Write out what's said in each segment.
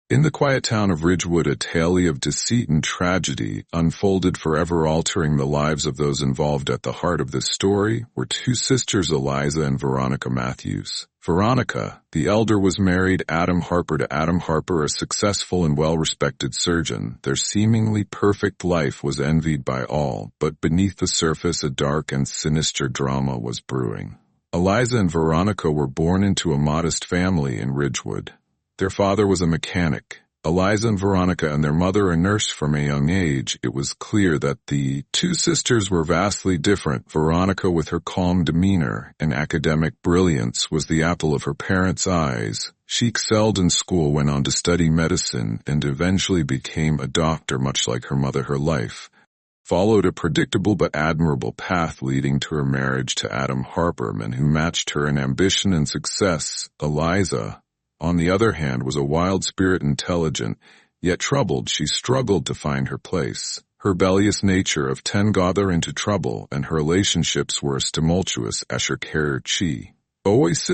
In the quiet town of Ridgewood, a tale of deceit and tragedy unfolded, forever altering the lives of those involved. At the heart of this story were two sisters, Eliza and Veronica Matthews. Veronica, the elder, was married Adam Harper to Adam Harper, a successful and well-respected surgeon. Their seemingly perfect life was envied by all, but beneath the surface a dark and sinister drama was brewing. Eliza and Veronica were born into a modest family in Ridgewood. Their father was a mechanic. Eliza and Veronica and their mother a nurse from a young age. It was clear that the two sisters were vastly different. Veronica, with her calm demeanor and academic brilliance, was the apple of her parents' eyes. She excelled in school, went on to study medicine, and eventually became a doctor, much like her mother. Her life followed a predictable but admirable path leading to her marriage to Adam Harper, man who matched her in ambition and success. Eliza, on the other hand, was a wild spirit, intelligent, yet troubled. She struggled to find her place. Her rebellious nature of 10 got her into trouble, and her relationships were as tumultuous as her career. She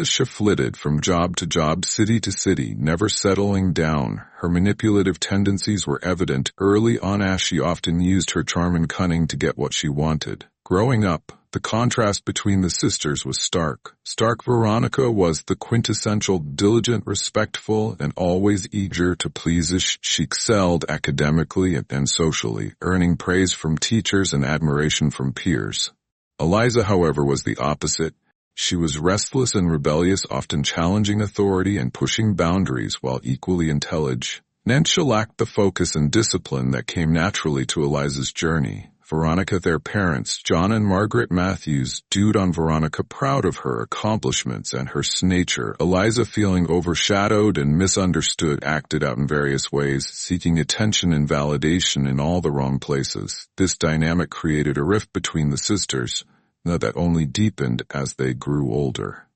she flitted from job to job, city to city, never settling down. Her manipulative tendencies were evident early on, as she often used her charm and cunning to get what she wanted. Growing up, the contrast between the sisters was stark. Veronica was the quintessential diligent, respectful, and always eager to please. She excelled academically and socially, earning praise from teachers and admiration from peers. Eliza, however, was the opposite. She was restless and rebellious, often challenging authority and pushing boundaries while equally intelligent. She lacked the focus and discipline that came naturally to Eliza's journey. Veronica, their parents, John and Margaret Matthews, viewed on Veronica, proud of her accomplishments and her nature. Eliza, feeling overshadowed and misunderstood, acted out in various ways, seeking attention and validation in all the wrong places. This dynamic created a rift between the sisters that only deepened as they grew older.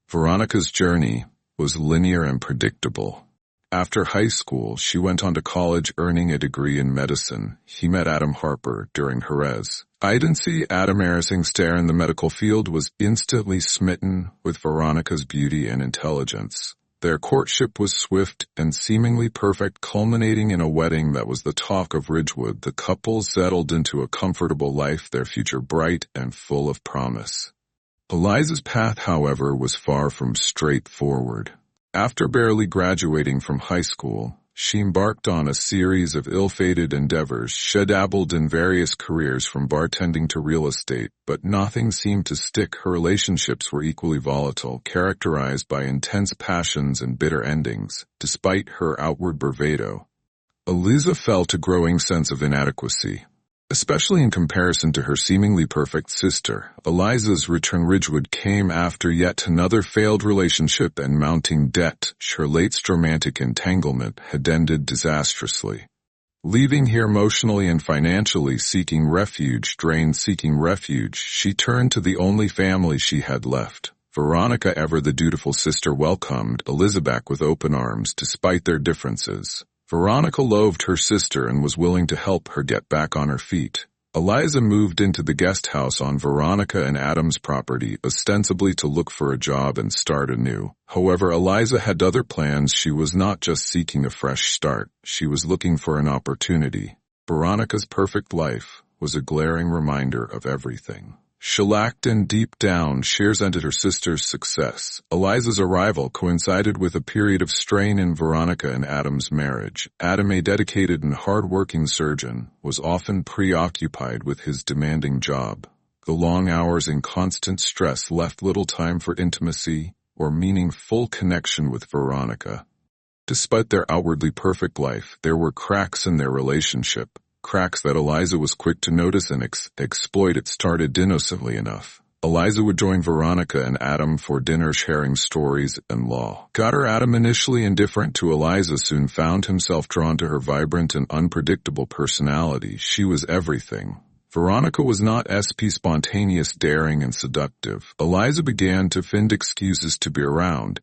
Veronica's journey was linear and predictable. After high school, she went on to college, earning a degree in medicine. He met Adam Harper during her residency. Adam, a rising star in the medical field, was instantly smitten with Veronica's beauty and intelligence. Their courtship was swift and seemingly perfect, culminating in a wedding that was the talk of Ridgewood. The couple settled into a comfortable life, their future bright and full of promise. Eliza's path, however, was far from straightforward. After barely graduating from high school, she embarked on a series of ill-fated endeavors. She dabbled in various careers from bartending to real estate, but nothing seemed to stick. Her relationships were equally volatile, characterized by intense passions and bitter endings. Despite her outward bravado, Eliza felt a growing sense of inadequacy, especially in comparison to her seemingly perfect sister. Eliza's return to Ridgewood came after yet another failed relationship and mounting debt. Her late romantic entanglement had ended disastrously, leaving her emotionally and financially seeking refuge. She turned to the only family she had left. Veronica, ever the dutiful sister, welcomed Eliza back with open arms despite their differences. Veronica loved her sister and was willing to help her get back on her feet. Eliza moved into the guest house on Veronica and Adam's property, ostensibly to look for a job and start anew. However, Eliza had other plans. She was not just seeking a fresh start, she was looking for an opportunity. Veronica's perfect life was a glaring reminder of everything she lacked, and deep down she resented her sister's success. Eliza's arrival coincided with a period of strain in Veronica and Adam's marriage. Adam, a dedicated and hard-working surgeon, was often preoccupied with his demanding job. The long hours and constant stress left little time for intimacy or meaningful connection with Veronica. Despite their outwardly perfect life, there were cracks in their relationship. Cracks that Eliza was quick to notice and exploit. It started innocently enough. Eliza would join Veronica and Adam for dinner, sharing stories and law. Adam, initially indifferent to Eliza, soon found himself drawn to her vibrant and unpredictable personality. She was everything. Veronica was not spontaneous, daring, and seductive. Eliza began to find excuses to be around.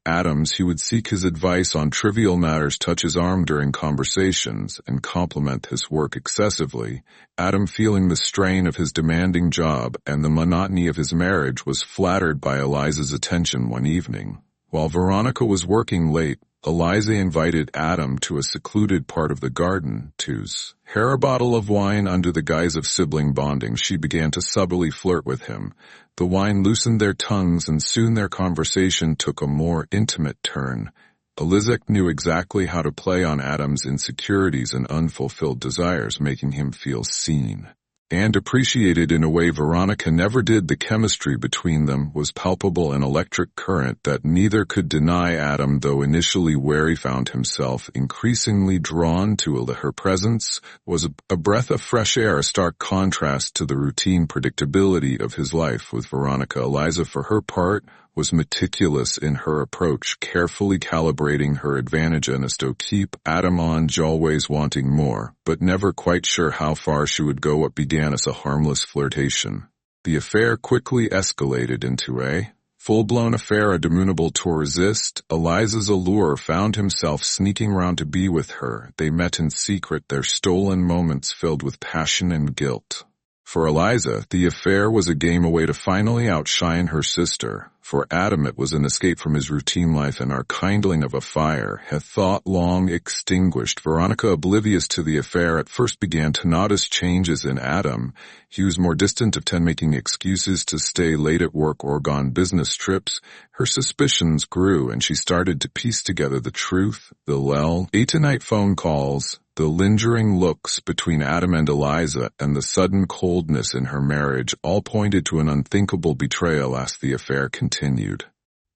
He would seek his advice on trivial matters, touch his arm during conversations, and compliment his work excessively. Adam, feeling the strain of his demanding job and the monotony of his marriage, was flattered by Eliza's attention one evening. While Veronica was working late, Eliza invited Adam to a secluded part of the garden to share a bottle of wine. Under the guise of sibling bonding, she began to subtly flirt with him. The wine loosened their tongues, and soon their conversation took a more intimate turn. Eliza knew exactly how to play on Adam's insecurities and unfulfilled desires, making him feel seen and appreciated in a way Veronica never did. The chemistry between them was palpable, an electric current that neither could deny. Adam, though initially wary, found himself increasingly drawn to her presence, was a breath of fresh air, a stark contrast to the routine predictability of his life with Veronica. Eliza, for her part, was meticulous in her approach, carefully calibrating her advantages to keep Adam on, always wanting more, but never quite sure how far she would go. What began as a harmless flirtation, the affair quickly escalated into a full-blown affair, a demonable to resist. Eliza's allure found himself sneaking round to be with her. They met in secret, their stolen moments filled with passion and guilt. For Eliza, the affair was a game, a way to finally outshine her sister. For Adam, it was an escape from his routine life, and our kindling of a fire had thought long extinguished. Veronica, oblivious to the affair, at first began to notice changes in Adam. He was more distant of 10, making excuses to stay late at work or go on business trips. Her suspicions grew, and she started to piece together the truth. The late-night phone calls, the lingering looks between Adam and Eliza, and the sudden coldness in her marriage all pointed to an unthinkable betrayal as the affair continued.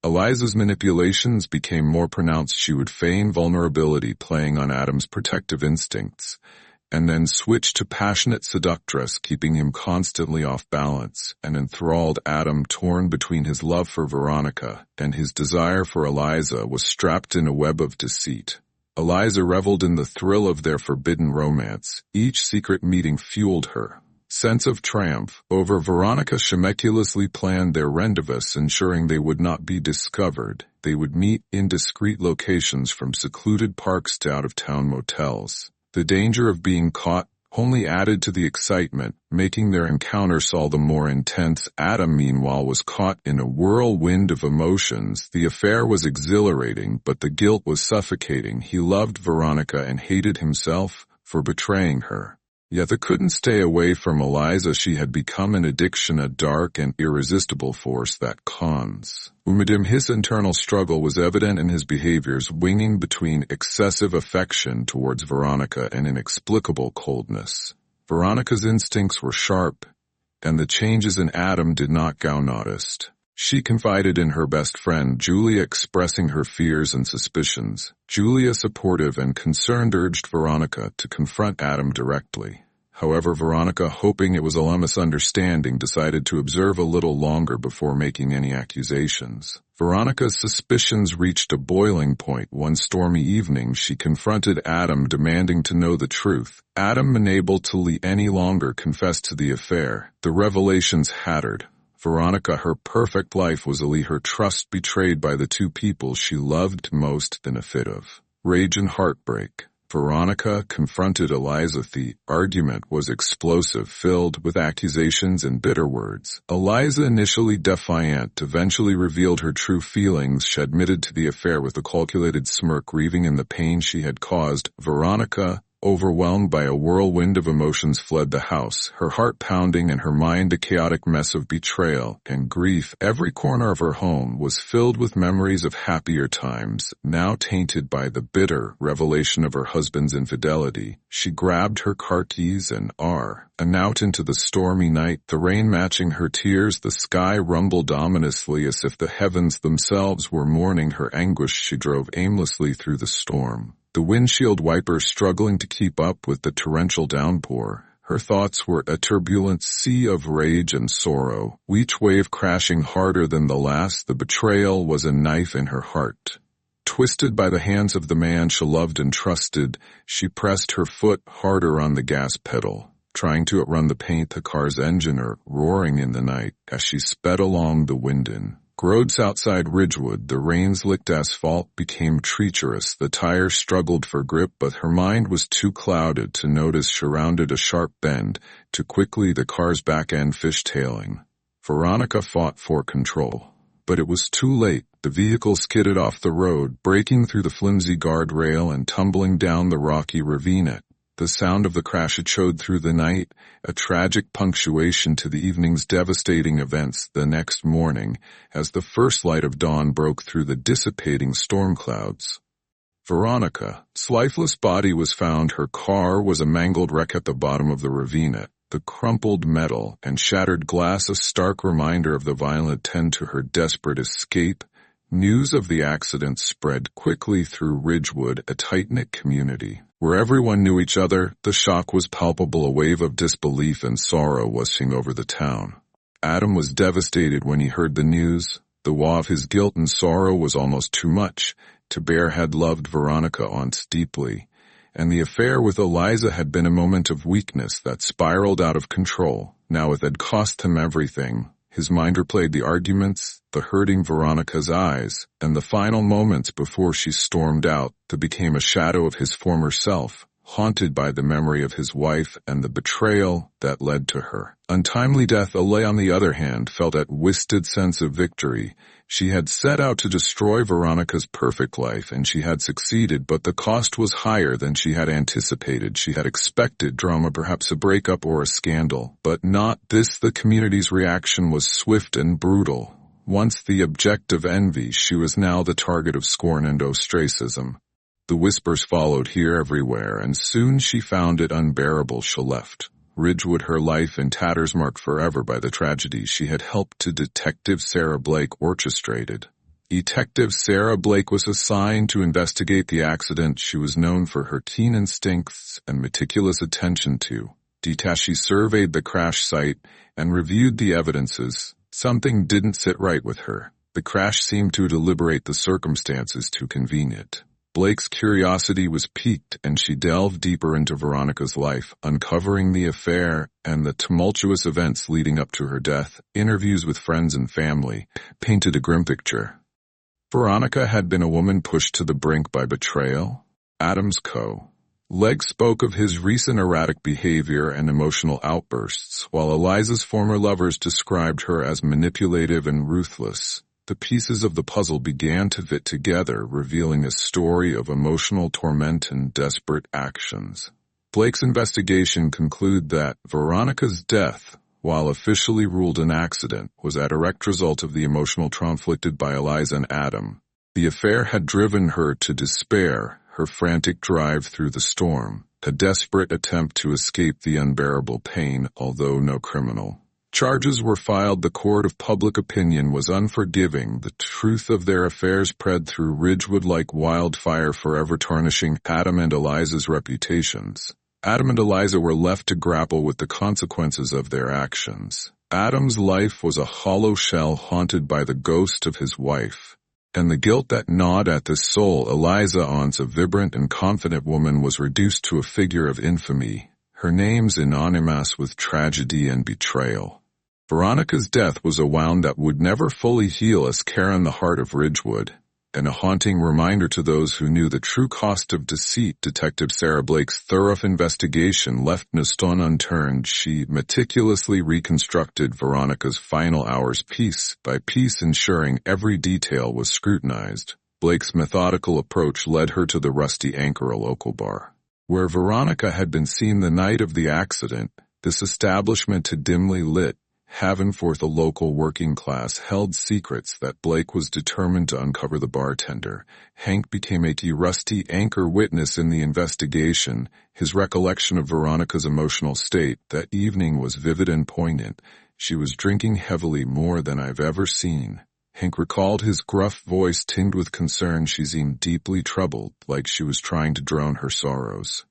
Eliza's manipulations became more pronounced. She would feign vulnerability, playing on Adam's protective instincts, and then switch to passionate seductress, keeping him constantly off balance, and enthralled. Adam, torn between his love for Veronica and his desire for Eliza, was strapped in a web of deceit. Eliza reveled in the thrill of their forbidden romance. Each secret meeting fueled her sense of triumph over Veronica. She meticulously planned their rendezvous, ensuring they would not be discovered. They would meet in discreet locations, from secluded parks to out-of-town motels. The danger of being caught only added to the excitement, making their encounters all the more intense. Adam, meanwhile, was caught in a whirlwind of emotions. The affair was exhilarating, but the guilt was suffocating. He loved Veronica and hated himself for betraying her. Yet they couldn't stay away from Eliza. She had become an addiction, a dark and irresistible force that consumed him. His internal struggle was evident in his behaviors, winging between excessive affection towards Veronica and inexplicable coldness. Veronica's instincts were sharp, and the changes in Adam did not go unnoticed. She confided in her best friend, Julia, expressing her fears and suspicions. Julia, supportive and concerned, urged Veronica to confront Adam directly. However, Veronica, hoping it was a misunderstanding, decided to observe a little longer before making any accusations. Veronica's suspicions reached a boiling point. One stormy evening, she confronted Adam, demanding to know the truth. Adam, unable to any longer, confessed to the affair. The revelations shattered Veronica. Her perfect life was her trust betrayed by the two people she loved most. In a fit of rage and heartbreak, Veronica confronted Eliza. The argument was explosive, filled with accusations and bitter words. Eliza, initially defiant, eventually revealed her true feelings. She admitted to the affair with a calculated smirk, grieving in the pain she had caused. Veronica, overwhelmed by a whirlwind of emotions, fled the house, her heart pounding and her mind a chaotic mess of betrayal and grief. Every corner of her home was filled with memories of happier times, now tainted by the bitter revelation of her husband's infidelity. She grabbed her car keys and out into the stormy night, the rain matching her tears. The sky rumbled ominously, as if the heavens themselves were mourning her anguish. She drove aimlessly through the storm, the windshield wipers struggling to keep up with the torrential downpour. Her thoughts were a turbulent sea of rage and sorrow, each wave crashing harder than the last. The betrayal was a knife in her heart. Twisted by the hands of the man she loved and trusted, she pressed her foot harder on the gas pedal, trying to outrun the paint. The car's engine roaring in the night as she sped along the winding roads outside Ridgewood. The rain-slicked asphalt became treacherous. The tires struggled for grip, but her mind was too clouded to notice. She rounded a sharp bend too quickly, the car's back end fishtailing. Veronica fought for control. But it was too late. The vehicle skidded off the road, breaking through the flimsy guardrail and tumbling down the rocky ravine. The sound of the crash echoed through the night, a tragic punctuation to the evening's devastating events the next morning, as the first light of dawn broke through the dissipating storm clouds. Veronica's lifeless body was found. Her car was a mangled wreck at the bottom of the ravine, the crumpled metal and shattered glass a stark reminder of the violent end to her desperate escape. News of the accident spread quickly through Ridgewood, a tight-knit community where everyone knew each other. The shock was palpable. A wave of disbelief and sorrow washing over the town. Adam was devastated when he heard the news. The awe of his guilt and sorrow was almost too much to bear. Had loved Veronica once deeply, and the affair with Eliza had been a moment of weakness that spiraled out of control. Now it had cost him everything. His mind replayed the arguments, the hurting Veronica's eyes, and the final moments before she stormed out. That became a shadow of his former self, haunted by the memory of his wife and the betrayal that led to her untimely death. Alay, on the other hand, felt that twisted sense of victory. She had set out to destroy Veronica's perfect life, and she had succeeded, but the cost was higher than she had anticipated. She had expected drama, perhaps a breakup or a scandal, but not this. The community's reaction was swift and brutal. Once the object of envy, she was now the target of scorn and ostracism. The whispers followed here everywhere, and soon she found it unbearable. She left Ridgewood, her life in tatters, marked forever by the tragedy she had helped to Detective Sarah Blake orchestrated. Detective Sarah Blake was assigned to investigate the accident. She was known for her keen instincts and meticulous attention to detail. She surveyed the crash site and reviewed the evidences. Something didn't sit right with her. The crash seemed to deliberate the circumstances too convenient. Blake's curiosity was piqued, and she delved deeper into Veronica's life, uncovering the affair and the tumultuous events leading up to her death. Interviews with friends and family painted a grim picture. Veronica had been a woman pushed to the brink by betrayal. Adam's co-leg spoke of his recent erratic behavior and emotional outbursts, while Eliza's former lovers described her as manipulative and ruthless. The pieces of the puzzle began to fit together, revealing a story of emotional torment and desperate actions. Blake's investigation concluded that Veronica's death, while officially ruled an accident, was a direct result of the emotional trauma inflicted by Eliza and Adam. The affair had driven her to despair, her frantic drive through the storm, a desperate attempt to escape the unbearable pain. Although no criminal charges were filed, the court of public opinion was unforgiving. The truth of their affairs spread through Ridgewood like wildfire, forever tarnishing Adam and Eliza's reputations. Adam and Eliza were left to grapple with the consequences of their actions. Adam's life was a hollow shell haunted by the ghost of his wife, and the guilt that gnawed at his soul. Eliza, once a vibrant and confident woman, was reduced to a figure of infamy, her name synonymous with tragedy and betrayal. Veronica's death was a wound that would never fully heal, as scar in the heart of Ridgewood, and a haunting reminder to those who knew the true cost of deceit. Detective Sarah Blake's thorough investigation left no stone unturned. She meticulously reconstructed Veronica's final hours piece by piece, ensuring every detail was scrutinized. Blake's methodical approach led her to the Rusty Anchor, a local bar where Veronica had been seen the night of the accident. This establishment had dimly lit, haven for the local working class, held secrets that Blake was determined to uncover. The bartender, Hank, became a key Rusty Anchor witness in the investigation. His recollection of Veronica's emotional state that evening was vivid and poignant. "She was drinking heavily, more than I've ever seen." Hank recalled, his gruff voice tinged with concern. "She seemed deeply troubled, like she was trying to drown her sorrows."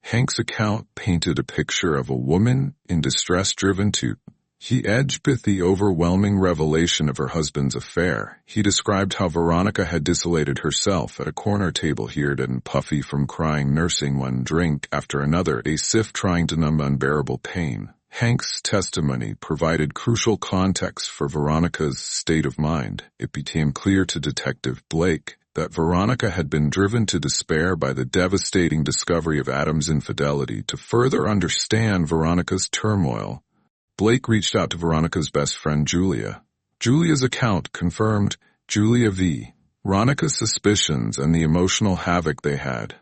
Hank's account painted a picture of a woman in distress, driven to the edge by the overwhelming revelation of her husband's affair. He described how Veronica had desolated herself at a corner table, here and puffy from crying, nursing one drink after another, as if trying to numb unbearable pain. Hank's testimony provided crucial context for Veronica's state of mind. It became clear to Detective Blake that Veronica had been driven to despair by the devastating discovery of Adam's infidelity. To further understand Veronica's turmoil, Blake reached out to Veronica's best friend, Julia. Julia's account confirmed Julia v. Veronica's suspicions and the emotional havoc they had.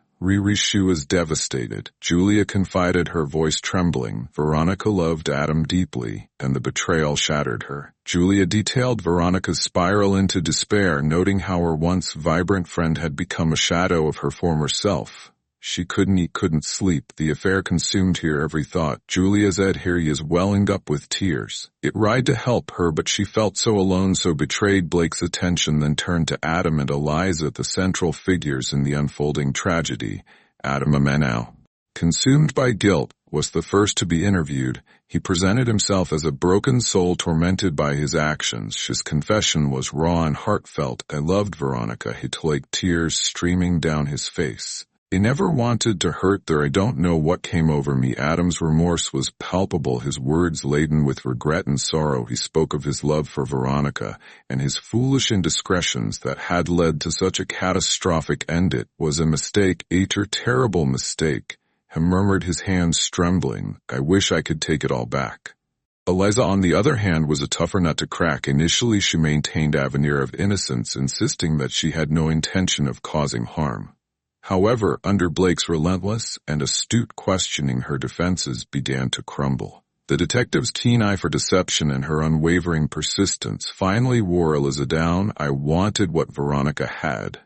She was devastated. Julia confided, her voice trembling. Veronica loved Adam deeply, and the betrayal shattered her. Julia detailed Veronica's spiral into despair, noting how her once vibrant friend had become a shadow of her former self. She couldn't eat, couldn't sleep. The affair consumed her every thought. Julia said here he is welling up with tears. It tried to help her, but she felt so alone, so betrayed. Blake's attention then turned to Adam and Eliza, the central figures in the unfolding tragedy. Adam Amenau, consumed by guilt, was the first to be interviewed. He presented himself as a broken soul tormented by his actions. His confession was raw and heartfelt. I loved Veronica, he told, tears streaming down his face. I never wanted to hurt her. I don't know what came over me. Adam's remorse was palpable, his words laden with regret and sorrow. He spoke of his love for Veronica and his foolish indiscretions that had led to such a catastrophic end. It was a mistake, a terrible mistake. He murmured, his hands trembling. I wish I could take it all back. Eliza, on the other hand, was a tougher nut to crack. Initially, she maintained a veneer of innocence, insisting that she had no intention of causing harm. However, under Blake's relentless and astute questioning, her defenses began to crumble. The detective's keen eye for deception and her unwavering persistence finally wore Eliza down. I wanted what Veronica had.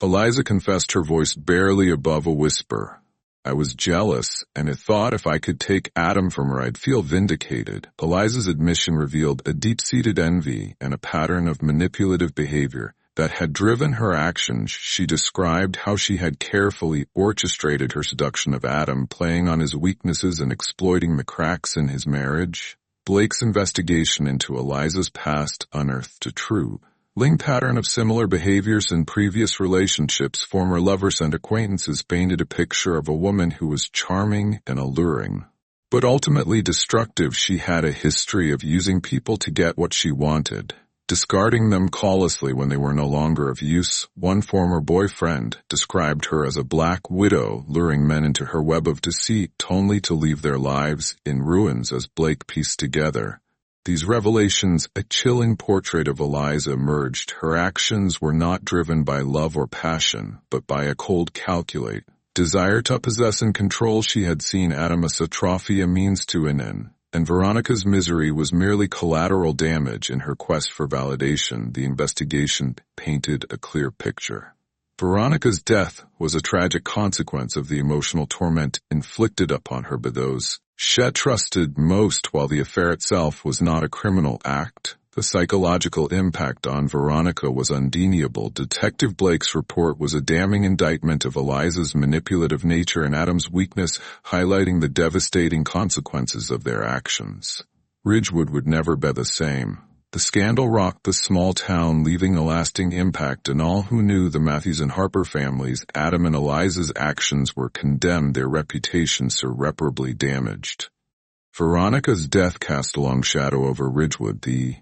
Eliza confessed, her voice barely above a whisper. I was jealous, and I thought if I could take Adam from her I'd feel vindicated. Eliza's admission revealed a deep-seated envy and a pattern of manipulative behavior that had driven her actions. She described how she had carefully orchestrated her seduction of Adam, playing on his weaknesses and exploiting the cracks in his marriage. Blake's investigation into Eliza's past unearthed a true linked pattern of similar behaviors in previous relationships. Former lovers and acquaintances painted a picture of a woman who was charming and alluring, but ultimately destructive. She had a history of using people to get what she wanted, discarding them callously when they were no longer of use. One former boyfriend described her as a black widow, luring men into her web of deceit only to leave their lives in ruins. As Blake pieced together these revelations, a chilling portrait of Eliza emerged. Her actions were not driven by love or passion, but by a cold, calculate desire to possess and control. She had seen Adam as a trophy, a means to an end, and Veronica's misery was merely collateral damage. In her quest for validation, the investigation painted a clear picture. Veronica's death was a tragic consequence of the emotional torment inflicted upon her by those she trusted most, while the affair itself was not a criminal act. The psychological impact on Veronica was undeniable. Detective Blake's report was a damning indictment of Eliza's manipulative nature and Adam's weakness, highlighting the devastating consequences of their actions. Ridgewood would never be the same. The scandal rocked the small town, leaving a lasting impact on all who knew the Matthews and Harper families. Adam and Eliza's actions were condemned, their reputations irreparably damaged. Veronica's death cast a long shadow over Ridgewood. The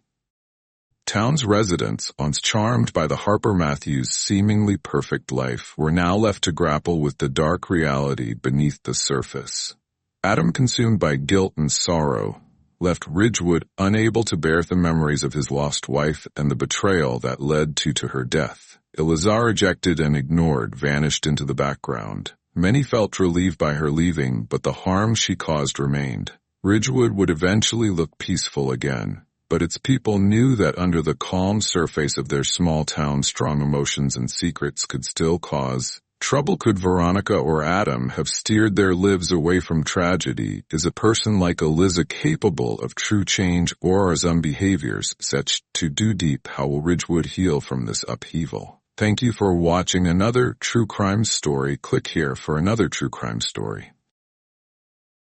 town's residents, once charmed by the Harper Matthews' seemingly perfect life, were now left to grapple with the dark reality beneath the surface. Adam, consumed by guilt and sorrow, left Ridgewood unable to bear the memories of his lost wife and the betrayal that led to her death. Eliza, rejected and ignored, vanished into the background. Many felt relieved by her leaving, but the harm she caused remained. Ridgewood would eventually look peaceful again, but its people knew that under the calm surface of their small town, strong emotions and secrets could still cause trouble. Could Veronica or Adam have steered their lives away from tragedy? Is a person like Eliza capable of true change, or are some behaviors such to do deep? How will Ridgewood heal from this upheaval? Thank you for watching another true crime story. Click here for another true crime story.